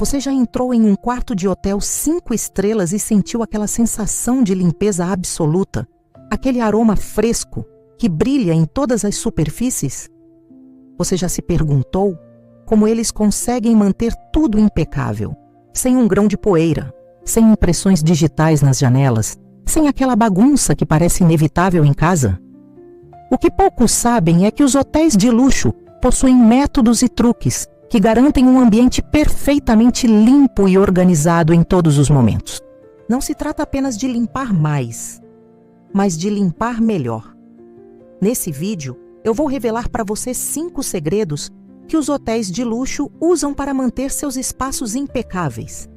Você já entrou em um quarto de hotel 5 estrelas e sentiu aquela sensação de limpeza absoluta? Aquele aroma fresco que brilha em todas as superfícies? Você já se perguntou como eles conseguem manter tudo impecável, sem um grão de poeira, sem impressões digitais nas janelas, sem aquela bagunça que parece inevitável em casa? O que poucos sabem é que os hotéis de luxo possuem métodos e truques que garantem um ambiente perfeitamente limpo e organizado em todos os momentos. Não se trata apenas de limpar mais, mas de limpar melhor. Nesse vídeo, eu vou revelar para você 5 segredos que os hotéis de luxo usam para manter seus espaços impecáveis.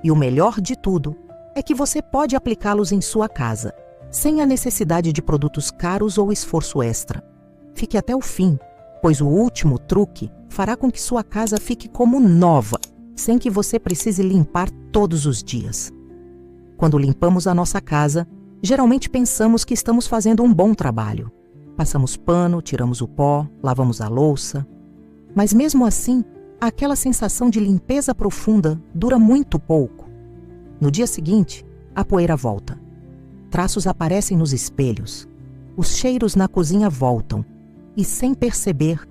E o melhor de tudo é que você pode aplicá-los em sua casa, sem a necessidade de produtos caros ou esforço extra. Fique até o fim, pois o último truque fará com que sua casa fique como nova, sem que você precise limpar todos os dias. Quando limpamos a nossa casa, geralmente pensamos que estamos fazendo um bom trabalho. Passamos pano, tiramos o pó, lavamos a louça. Mas mesmo assim, aquela sensação de limpeza profunda dura muito pouco. No dia seguinte, a poeira volta. Traços aparecem nos espelhos. Os cheiros na cozinha voltam. E sem perceber,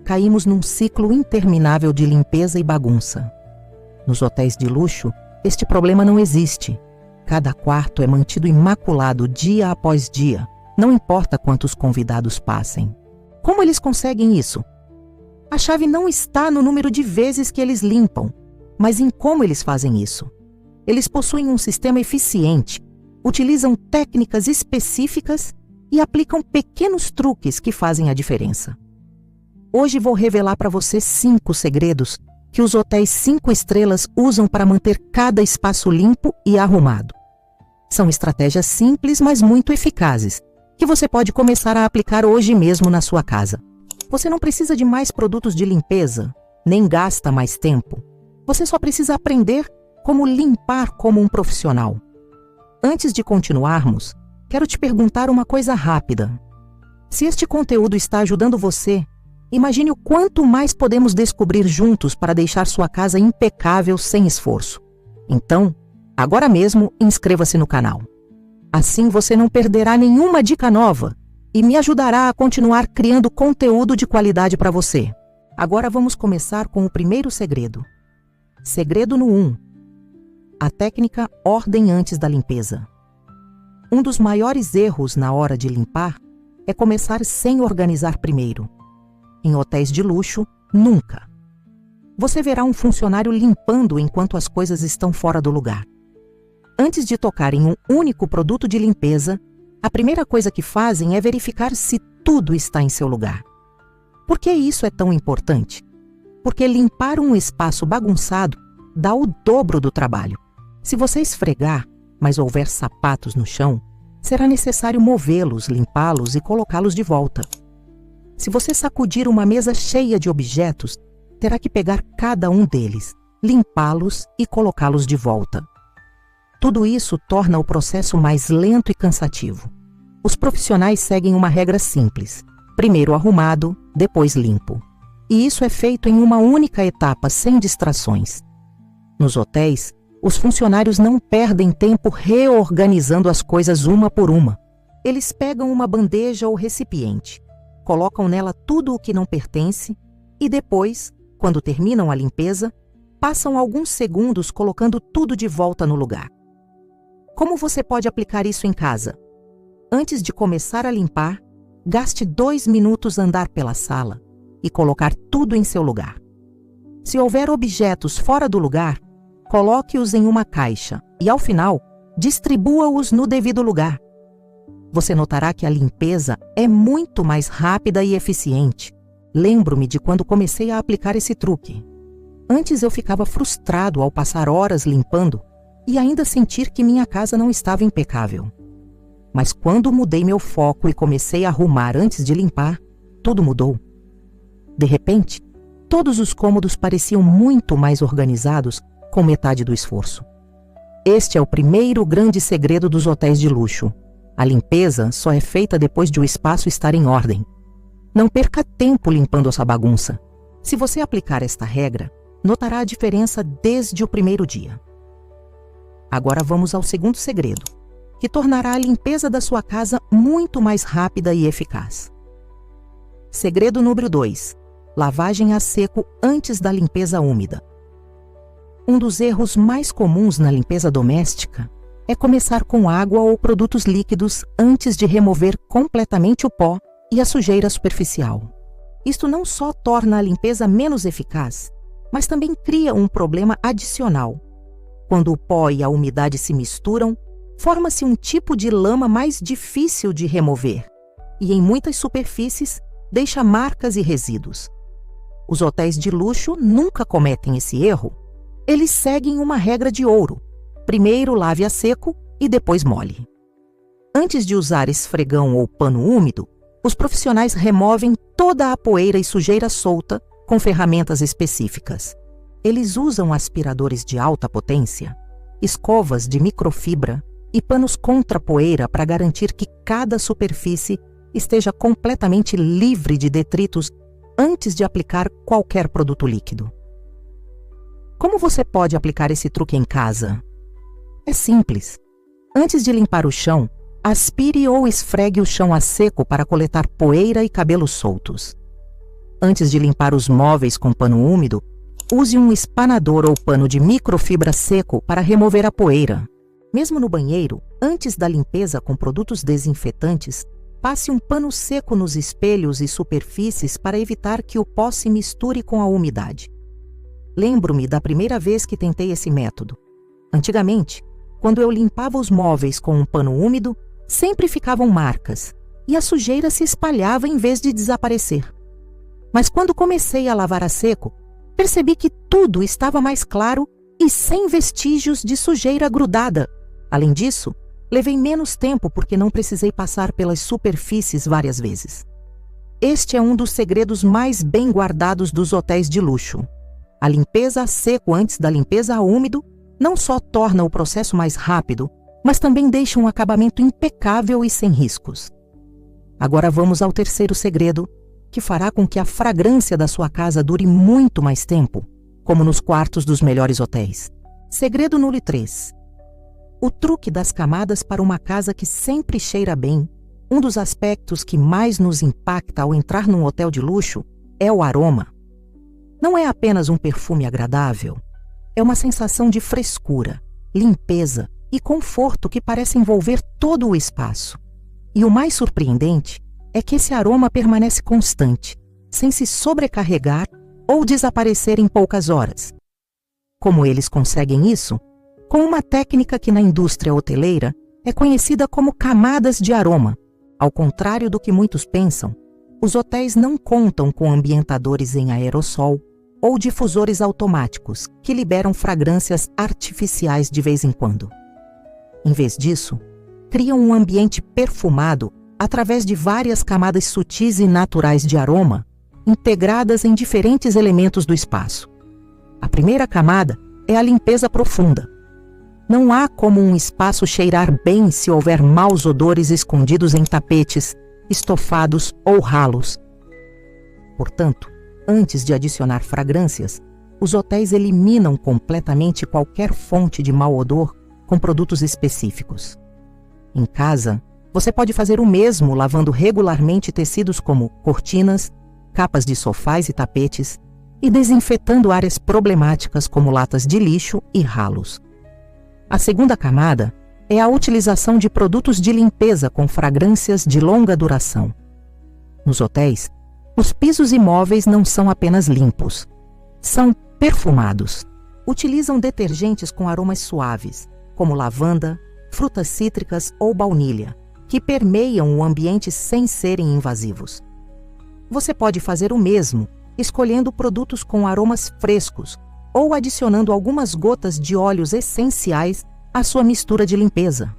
caímos num ciclo interminável de limpeza e bagunça. Nos hotéis de luxo, este problema não existe. Cada quarto é mantido imaculado dia após dia, não importa quantos convidados passem. Como eles conseguem isso? A chave não está no número de vezes que eles limpam, mas em como eles fazem isso. Eles possuem um sistema eficiente, utilizam técnicas específicas e aplicam pequenos truques que fazem a diferença. Hoje vou revelar para você 5 segredos que os hotéis 5 estrelas usam para manter cada espaço limpo e arrumado. São estratégias simples, mas muito eficazes, que você pode começar a aplicar hoje mesmo na sua casa. Você não precisa de mais produtos de limpeza, nem gasta mais tempo. Você só precisa aprender como limpar como um profissional. Antes de continuarmos, quero te perguntar uma coisa rápida. Se este conteúdo está ajudando você, imagine o quanto mais podemos descobrir juntos para deixar sua casa impecável sem esforço. Então, agora mesmo, inscreva-se no canal. Assim você não perderá nenhuma dica nova e me ajudará a continuar criando conteúdo de qualidade para você. Agora vamos começar com o primeiro segredo. Segredo no 1. A técnica ordem antes da limpeza. Um dos maiores erros na hora de limpar é começar sem organizar primeiro. Em hotéis de luxo, nunca. Você verá um funcionário limpando enquanto as coisas estão fora do lugar. Antes de tocar em um único produto de limpeza, a primeira coisa que fazem é verificar se tudo está em seu lugar. Por que isso é tão importante? Porque limpar um espaço bagunçado dá o dobro do trabalho. Se você esfregar, mas houver sapatos no chão, será necessário movê-los, limpá-los e colocá-los de volta. Se você sacudir uma mesa cheia de objetos, terá que pegar cada um deles, limpá-los e colocá-los de volta. Tudo isso torna o processo mais lento e cansativo. Os profissionais seguem uma regra simples: primeiro arrumado, depois limpo. E isso é feito em uma única etapa, sem distrações. Nos hotéis, os funcionários não perdem tempo reorganizando as coisas uma por uma. Eles pegam uma bandeja ou recipiente, colocam nela tudo o que não pertence e depois, quando terminam a limpeza, passam alguns segundos colocando tudo de volta no lugar. Como você pode aplicar isso em casa? Antes de começar a limpar, gaste 2 minutos andar pela sala e colocar tudo em seu lugar. Se houver objetos fora do lugar, coloque-os em uma caixa e, ao final, distribua-os no devido lugar. Você notará que a limpeza é muito mais rápida e eficiente. Lembro-me de quando comecei a aplicar esse truque. Antes eu ficava frustrado ao passar horas limpando e ainda sentir que minha casa não estava impecável. Mas quando mudei meu foco e comecei a arrumar antes de limpar, tudo mudou. De repente, todos os cômodos pareciam muito mais organizados com metade do esforço. Este é o primeiro grande segredo dos hotéis de luxo. A limpeza só é feita depois de o espaço estar em ordem. Não perca tempo limpando essa bagunça. Se você aplicar esta regra, notará a diferença desde o primeiro dia. Agora vamos ao segundo segredo, que tornará a limpeza da sua casa muito mais rápida e eficaz. Segredo número 2. Lavagem a seco antes da limpeza úmida. Um dos erros mais comuns na limpeza doméstica é começar com água ou produtos líquidos antes de remover completamente o pó e a sujeira superficial. Isto não só torna a limpeza menos eficaz, mas também cria um problema adicional. Quando o pó e a umidade se misturam, forma-se um tipo de lama mais difícil de remover e, em muitas superfícies, deixa marcas e resíduos. Os hotéis de luxo nunca cometem esse erro. Eles seguem uma regra de ouro: primeiro lave a seco e depois molhe. Antes de usar esfregão ou pano úmido, os profissionais removem toda a poeira e sujeira solta com ferramentas específicas. Eles usam aspiradores de alta potência, escovas de microfibra e panos contra poeira para garantir que cada superfície esteja completamente livre de detritos antes de aplicar qualquer produto líquido. Como você pode aplicar esse truque em casa? É simples. Antes de limpar o chão, aspire ou esfregue o chão a seco para coletar poeira e cabelos soltos. Antes de limpar os móveis com pano úmido, use um espanador ou pano de microfibra seco para remover a poeira. Mesmo no banheiro, antes da limpeza com produtos desinfetantes, passe um pano seco nos espelhos e superfícies para evitar que o pó se misture com a umidade. Lembro-me da primeira vez que tentei esse método. Antigamente, quando eu limpava os móveis com um pano úmido, sempre ficavam marcas e a sujeira se espalhava em vez de desaparecer. Mas quando comecei a lavar a seco, percebi que tudo estava mais claro e sem vestígios de sujeira grudada. Além disso, levei menos tempo porque não precisei passar pelas superfícies várias vezes. Este é um dos segredos mais bem guardados dos hotéis de luxo. A limpeza a seco antes da limpeza a úmido não só torna o processo mais rápido, mas também deixa um acabamento impecável e sem riscos. Agora vamos ao terceiro segredo, que fará com que a fragrância da sua casa dure muito mais tempo, como nos quartos dos melhores hotéis. Segredo número 3. O truque das camadas para uma casa que sempre cheira bem. Um dos aspectos que mais nos impacta ao entrar num hotel de luxo é o aroma. Não é apenas um perfume agradável, é uma sensação de frescura, limpeza e conforto que parece envolver todo o espaço. E o mais surpreendente é que esse aroma permanece constante, sem se sobrecarregar ou desaparecer em poucas horas. Como eles conseguem isso? Com uma técnica que na indústria hoteleira é conhecida como camadas de aroma. Ao contrário do que muitos pensam, os hotéis não contam com ambientadores em aerossol ou difusores automáticos que liberam fragrâncias artificiais de vez em quando. Em vez disso, criam um ambiente perfumado através de várias camadas sutis e naturais de aroma, integradas em diferentes elementos do espaço. A primeira camada é a limpeza profunda. Não há como um espaço cheirar bem se houver maus odores escondidos em tapetes, estofados ou ralos. Portanto, antes de adicionar fragrâncias, os hotéis eliminam completamente qualquer fonte de mau odor com produtos específicos. Em casa, você pode fazer o mesmo lavando regularmente tecidos como cortinas, capas de sofás e tapetes e desinfetando áreas problemáticas como latas de lixo e ralos. A segunda camada é a utilização de produtos de limpeza com fragrâncias de longa duração. Nos hotéis, os pisos e móveis não são apenas limpos, são perfumados. Utilizam detergentes com aromas suaves, como lavanda, frutas cítricas ou baunilha, que permeiam o ambiente sem serem invasivos. Você pode fazer o mesmo, escolhendo produtos com aromas frescos ou adicionando algumas gotas de óleos essenciais à sua mistura de limpeza.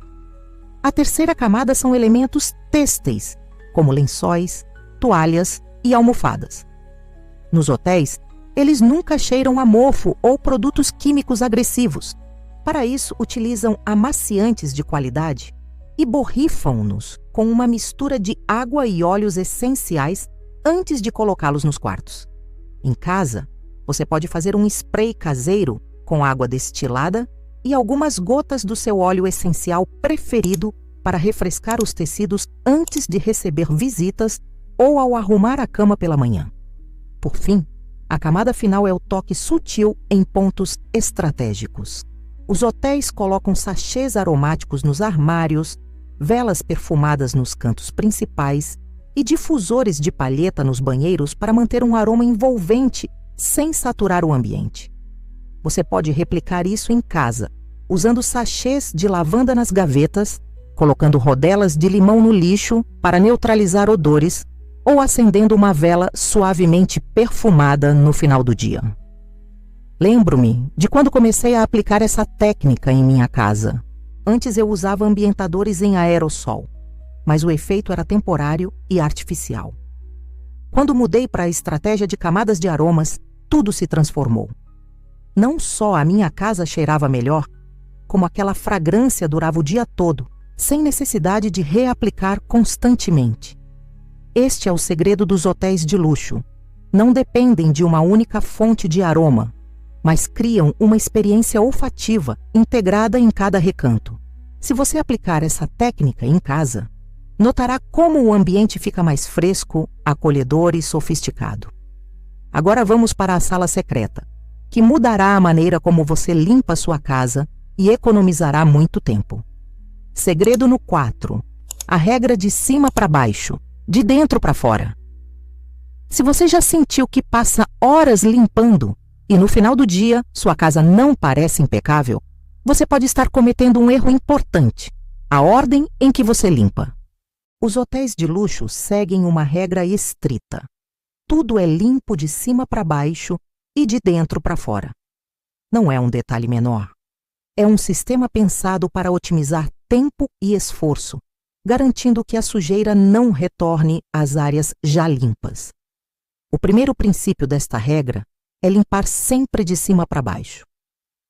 A terceira camada são elementos têxteis, como lençóis, toalhas e almofadas. Nos hotéis, eles nunca cheiram a mofo ou produtos químicos agressivos. Para isso, utilizam amaciantes de qualidade e borrifam-nos com uma mistura de água e óleos essenciais antes de colocá-los nos quartos. Em casa, Você pode fazer um spray caseiro com água destilada e algumas gotas do seu óleo essencial preferido para refrescar os tecidos antes de receber visitas ou ao arrumar a cama pela manhã. Por fim, a camada final é o toque sutil em pontos estratégicos. Os hotéis colocam sachês aromáticos nos armários, velas perfumadas nos cantos principais e difusores de palheta nos banheiros para manter um aroma envolvente sem saturar o ambiente. Você pode replicar isso em casa, usando sachês de lavanda nas gavetas, colocando rodelas de limão no lixo para neutralizar odores ou acendendo uma vela suavemente perfumada no final do dia. Lembro-me de quando comecei a aplicar essa técnica em minha casa. Antes eu usava ambientadores em aerossol, mas o efeito era temporário e artificial. Quando mudei para a estratégia de camadas de aromas, tudo se transformou. Não só a minha casa cheirava melhor, como aquela fragrância durava o dia todo, sem necessidade de reaplicar constantemente. Este é o segredo dos hotéis de luxo. Não dependem de uma única fonte de aroma, mas criam uma experiência olfativa integrada em cada recanto. Se você aplicar essa técnica em casa, notará como o ambiente fica mais fresco, acolhedor e sofisticado. Agora vamos para a sala secreta, que mudará a maneira como você limpa sua casa e economizará muito tempo. Segredo no 4. A regra de cima para baixo, de dentro para fora. Se você já sentiu que passa horas limpando e no final do dia sua casa não parece impecável, você pode estar cometendo um erro importante: a ordem em que você limpa. Os hotéis de luxo seguem uma regra estrita. Tudo é limpo de cima para baixo e de dentro para fora. Não é um detalhe menor. É um sistema pensado para otimizar tempo e esforço, garantindo que a sujeira não retorne às áreas já limpas. O primeiro princípio desta regra é limpar sempre de cima para baixo.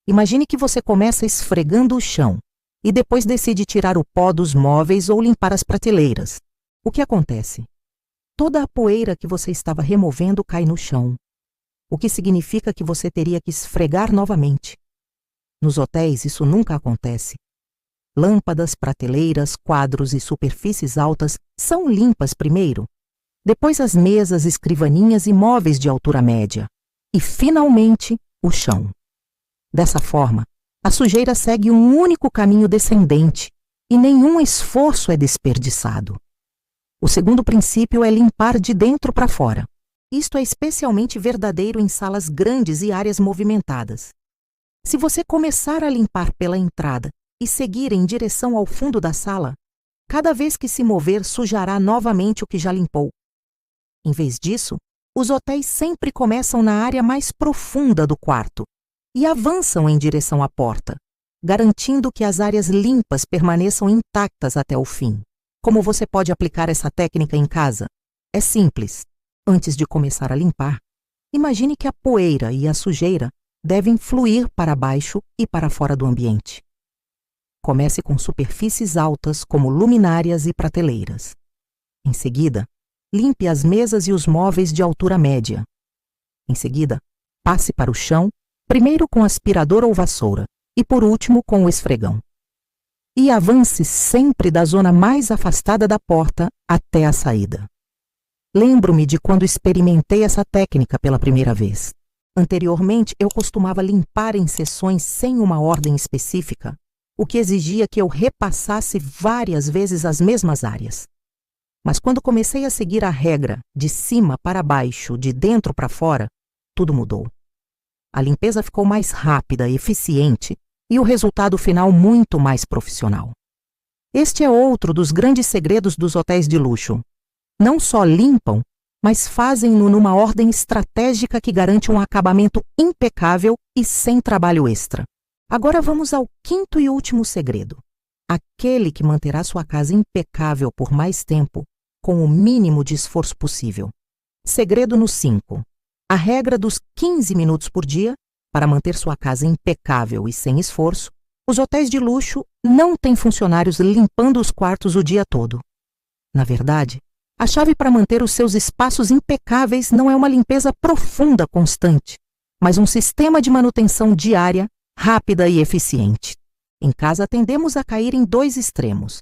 Imagine que você começa esfregando o chão e depois decide tirar o pó dos móveis ou limpar as prateleiras. O que acontece? Toda a poeira que você estava removendo cai no chão, o que significa que você teria que esfregar novamente. Nos hotéis isso nunca acontece. Lâmpadas, prateleiras, quadros e superfícies altas são limpas primeiro, depois as mesas, escrivaninhas e móveis de altura média, e finalmente o chão. Dessa forma, a sujeira segue um único caminho descendente e nenhum esforço é desperdiçado. O segundo princípio é limpar de dentro para fora. Isto é especialmente verdadeiro em salas grandes e áreas movimentadas. Se você começar a limpar pela entrada e seguir em direção ao fundo da sala, cada vez que se mover sujará novamente o que já limpou. Em vez disso, os hotéis sempre começam na área mais profunda do quarto e avançam em direção à porta, garantindo que as áreas limpas permaneçam intactas até o fim. Como você pode aplicar essa técnica em casa? É simples. Antes de começar a limpar, imagine que a poeira e a sujeira devem fluir para baixo e para fora do ambiente. Comece com superfícies altas como luminárias e prateleiras. Em seguida, limpe as mesas e os móveis de altura média. Em seguida, passe para o chão, primeiro com aspirador ou vassoura e por último com o esfregão. E avance sempre da zona mais afastada da porta até a saída. Lembro-me de quando experimentei essa técnica pela primeira vez. Anteriormente, eu costumava limpar em sessões sem uma ordem específica, o que exigia que eu repassasse várias vezes as mesmas áreas. Mas quando comecei a seguir a regra de cima para baixo, de dentro para fora, tudo mudou. A limpeza ficou mais rápida e eficiente e o resultado final muito mais profissional. Este é outro dos grandes segredos dos hotéis de luxo. Não só limpam, mas fazem-no numa ordem estratégica que garante um acabamento impecável e sem trabalho extra. Agora vamos ao quinto e último segredo. Aquele que manterá sua casa impecável por mais tempo, com o mínimo de esforço possível. Segredo no 5. A regra dos 15 minutos por dia, para manter sua casa impecável e sem esforço. Os hotéis de luxo não têm funcionários limpando os quartos o dia todo. Na verdade, a chave para manter os seus espaços impecáveis não é uma limpeza profunda constante, mas um sistema de manutenção diária, rápida e eficiente. Em casa tendemos a cair em dois extremos.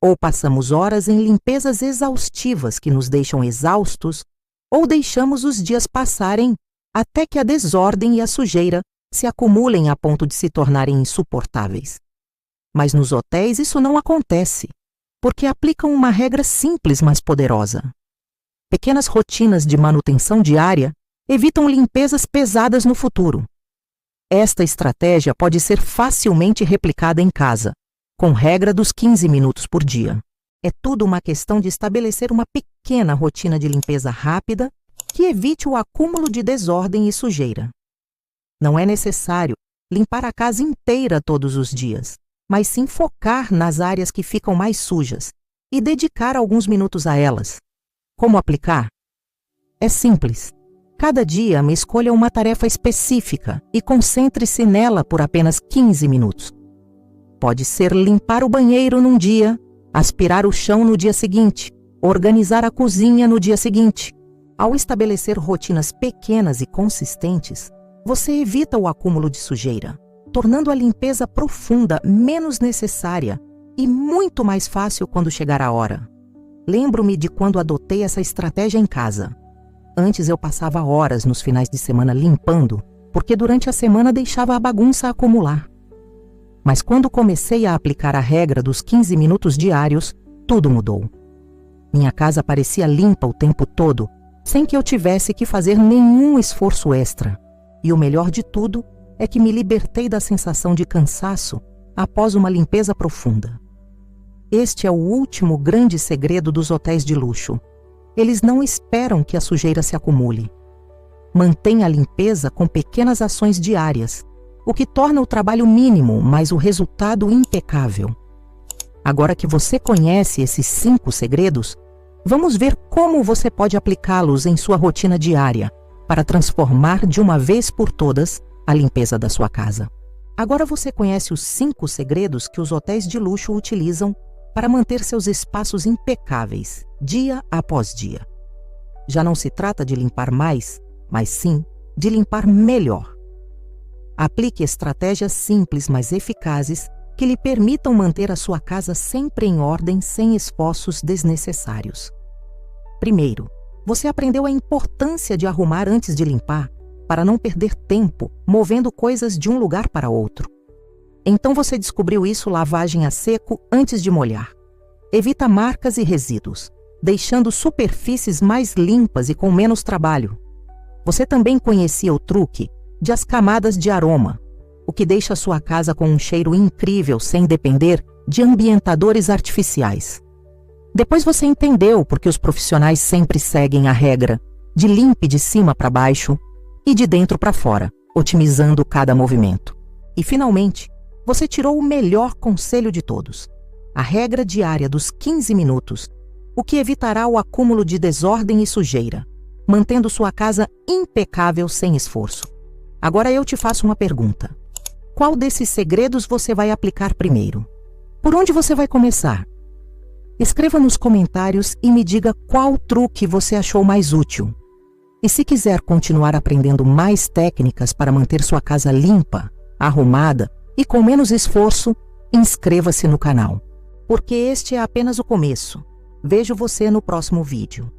Ou passamos horas em limpezas exaustivas que nos deixam exaustos, ou deixamos os dias passarem até que a desordem e a sujeira se acumulem a ponto de se tornarem insuportáveis. Mas nos hotéis isso não acontece, porque aplicam uma regra simples, mas poderosa. Pequenas rotinas de manutenção diária evitam limpezas pesadas no futuro. Esta estratégia pode ser facilmente replicada em casa, com regra dos 15 minutos por dia. É tudo uma questão de estabelecer uma pequena rotina de limpeza rápida que evite o acúmulo de desordem e sujeira. Não é necessário limpar a casa inteira todos os dias, mas sim focar nas áreas que ficam mais sujas e dedicar alguns minutos a elas. Como aplicar? É simples. Cada dia me escolha uma tarefa específica e concentre-se nela por apenas 15 minutos. Pode ser limpar o banheiro num dia, aspirar o chão no dia seguinte, organizar a cozinha no dia seguinte. Ao estabelecer rotinas pequenas e consistentes, você evita o acúmulo de sujeira, tornando a limpeza profunda menos necessária e muito mais fácil quando chegar a hora. Lembro-me de quando adotei essa estratégia em casa. Antes eu passava horas nos finais de semana limpando, porque durante a semana deixava a bagunça acumular. Mas quando comecei a aplicar a regra dos 15 minutos diários, tudo mudou. Minha casa parecia limpa o tempo todo, sem que eu tivesse que fazer nenhum esforço extra. E o melhor de tudo é que me libertei da sensação de cansaço após uma limpeza profunda. Este é o último grande segredo dos hotéis de luxo. Eles não esperam que a sujeira se acumule. Mantém a limpeza com pequenas ações diárias, o que torna o trabalho mínimo, mas o resultado impecável. Agora que você conhece esses 5 segredos, vamos ver como você pode aplicá-los em sua rotina diária para transformar de uma vez por todas a limpeza da sua casa. Agora você conhece os 5 segredos que os hotéis de luxo utilizam para manter seus espaços impecáveis, dia após dia. Já não se trata de limpar mais, mas sim de limpar melhor. Aplique estratégias simples, mas eficazes, que lhe permitam manter a sua casa sempre em ordem sem esforços desnecessários. Primeiro, você aprendeu a importância de arrumar antes de limpar, para não perder tempo movendo coisas de um lugar para outro. Então você descobriu isso lavagem a seco antes de molhar. Evita marcas e resíduos, deixando superfícies mais limpas e com menos trabalho. Você também conhecia o truque de as camadas de aroma, o que deixa sua casa com um cheiro incrível sem depender de ambientadores artificiais. Depois você entendeu porque os profissionais sempre seguem a regra de limpe de cima para baixo e de dentro para fora, otimizando cada movimento. E finalmente, você tirou o melhor conselho de todos, a regra diária dos 15 minutos, o que evitará o acúmulo de desordem e sujeira, mantendo sua casa impecável sem esforço. Agora eu te faço uma pergunta. Qual desses segredos você vai aplicar primeiro? Por onde você vai começar? Escreva nos comentários e me diga qual truque você achou mais útil. E se quiser continuar aprendendo mais técnicas para manter sua casa limpa, arrumada e com menos esforço, inscreva-se no canal, porque este é apenas o começo. Vejo você no próximo vídeo.